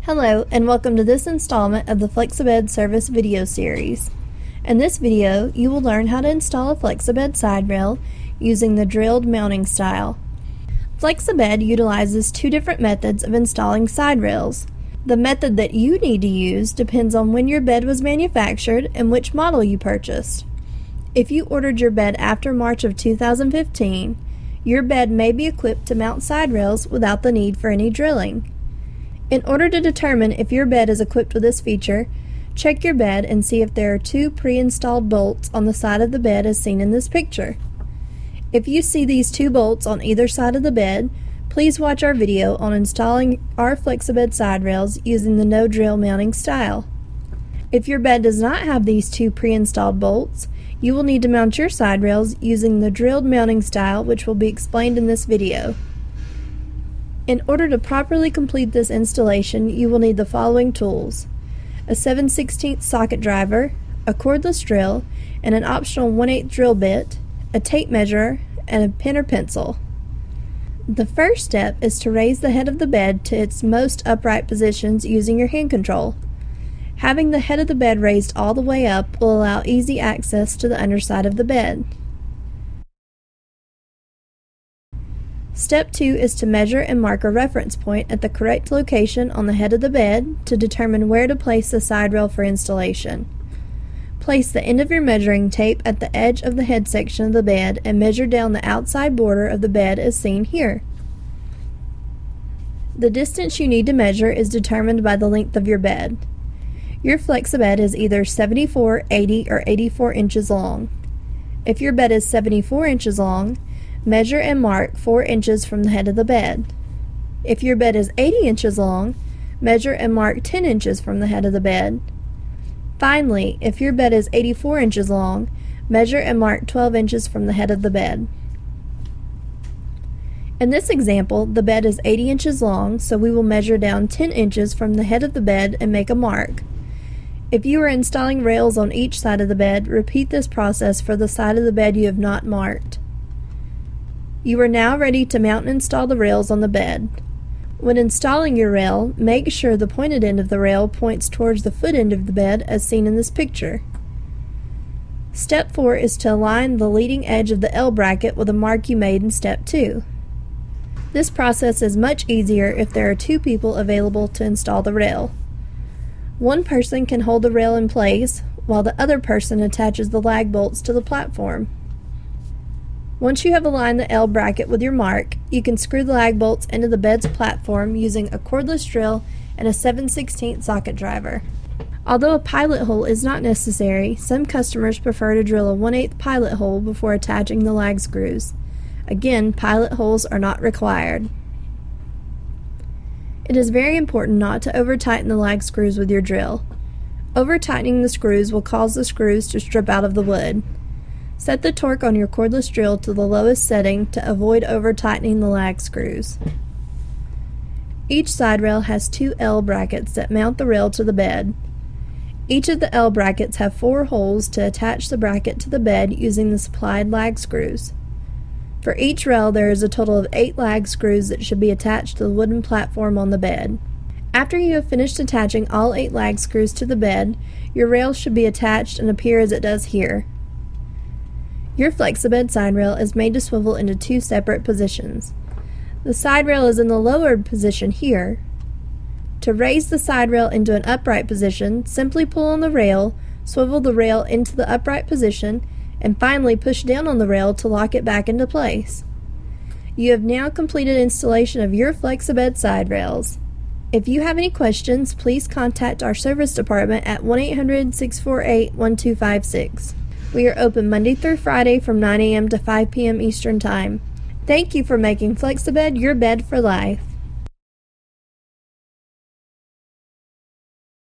Hello and welcome to this installment of the Flexibed service video series. In this video, you will learn how to install a Flexibed side rail using the drilled mounting style. Flexibed utilizes two different methods of installing side rails. The method that you need to use depends on when your bed was manufactured and which model you purchased. If you ordered your bed after March of 2015, your bed may be equipped to mount side rails without the need for any drilling. In order to determine if your bed is equipped with this feature, check your bed and see if there are two pre-installed bolts on the side of the bed as seen in this picture. If you see these two bolts on either side of the bed, please watch our video on installing our Flexibed side rails using the no drill mounting style. If your bed does not have these two pre-installed bolts, you will need to mount your side rails using the drilled mounting style, which will be explained in this video. In order to properly complete this installation, you will need the following tools: a 7/16 socket driver, a cordless drill, and an optional 1/8 drill bit, a tape measure, and a pen or pencil. The first step is to raise the head of the bed to its most upright positions using your hand control. Having the head of the bed raised all the way up will allow easy access to the underside of the bed. Step 2 is to measure and mark a reference point at the correct location on the head of the bed to determine where to place the side rail for installation. Place the end of your measuring tape at the edge of the head section of the bed and measure down the outside border of the bed as seen here. The distance you need to measure is determined by the length of your bed. Your Flexibed is either 74, 80, or 84 inches long. If your bed is 74 inches long, measure and mark 4 inches from the head of the bed. If your bed is 80 inches long, measure and mark 10 inches from the head of the bed. Finally, if your bed is 84 inches long, measure and mark 12 inches from the head of the bed. In this example, the bed is 80 inches long, so we will measure down 10 inches from the head of the bed and make a mark. If you are installing rails on each side of the bed, repeat this process for the side of the bed you have not marked. You are now ready to mount and install the rails on the bed. When installing your rail, make sure the pointed end of the rail points towards the foot end of the bed as seen in this picture. Step 4 is to align the leading edge of the L bracket with a mark you made in Step 2. This process is much easier if there are two people available to install the rail. One person can hold the rail in place, while the other person attaches the lag bolts to the platform. Once you have aligned the L bracket with your mark, you can screw the lag bolts into the bed's platform using a cordless drill and a 7/16 socket driver. Although a pilot hole is not necessary, some customers prefer to drill a 1/8 pilot hole before attaching the lag screws. Again, pilot holes are not required. It is very important not to over-tighten the lag screws with your drill. Over-tightening the screws will cause the screws to strip out of the wood. Set the torque on your cordless drill to the lowest setting to avoid over-tightening the lag screws. Each side rail has two L brackets that mount the rail to the bed. Each of the L brackets have 4 holes to attach the bracket to the bed using the supplied lag screws. For each rail, there is a total of 8 lag screws that should be attached to the wooden platform on the bed. After you have finished attaching all 8 lag screws to the bed, your rail should be attached and appear as it does here. Your Flexibed side rail is made to swivel into 2 separate positions. The side rail is in the lowered position here. To raise the side rail into an upright position, simply pull on the rail, swivel the rail into the upright position, and finally push down on the rail to lock it back into place. You have now completed installation of your Flexibed side rails. If you have any questions, please contact our service department at 1-800-648-1256. We are open Monday through Friday from 9 a.m. to 5 p.m. Eastern Time. Thank you for making Flexibed your bed for life.